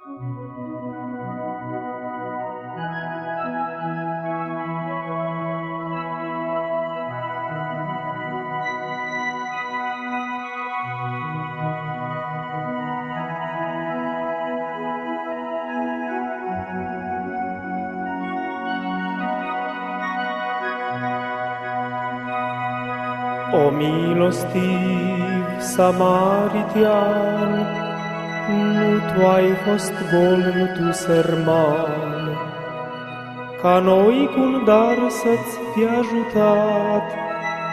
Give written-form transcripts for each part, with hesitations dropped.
O milostiv samaritian, nu tu ai fost gol, nu tu sărman, ca noi cu un dar să-ți fi ajutat,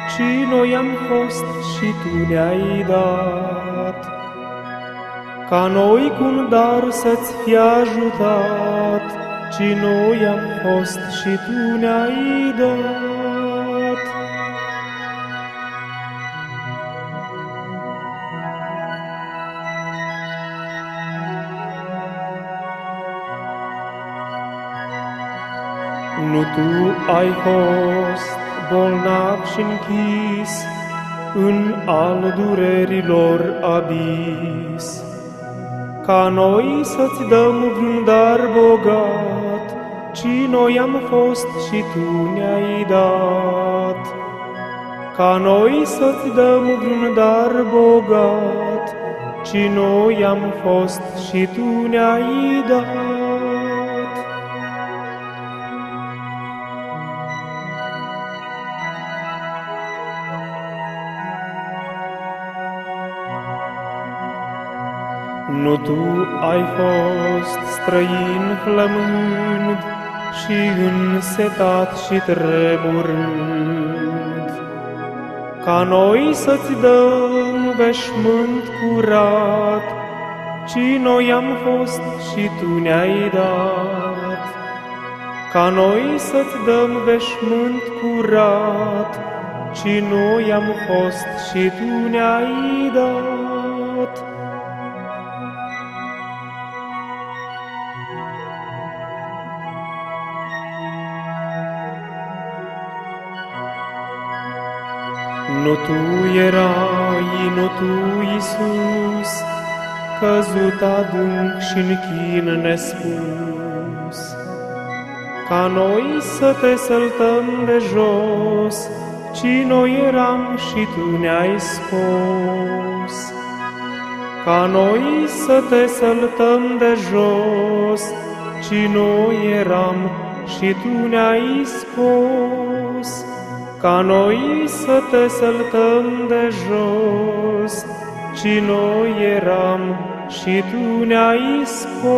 ci noi am fost și tu ne-ai dat. Ca noi cu un dar să-ți fi ajutat, ci noi am fost și tu ne-ai dat. Nu tu ai fost bolnav și închis în al durerilor abis, ca noi să-ți dăm vreun dar bogat, ci noi am fost și tu ne-ai dat. Ca noi să-ți dăm vreun dar bogat, ci noi am fost și tu ne-ai dat. Nu tu ai fost străin flămând și însetat și tremurând, ca noi să-ți dăm veșmânt curat, ci noi am fost și tu ne-ai dat. Ca noi să-ți dăm veșmânt curat, ci noi am fost și tu ne-ai dat. Nu tu erai, nu tu, Iisus, căzut adânc și-n chin nespus, ca noi să te săltăm de jos, ci noi eram și tu ne-ai scos. Ca noi să te săltăm de jos, ci noi eram și tu ne-ai scos. Ca noi să te săltăm de jos, ci noi eram și tu ne-ai scos.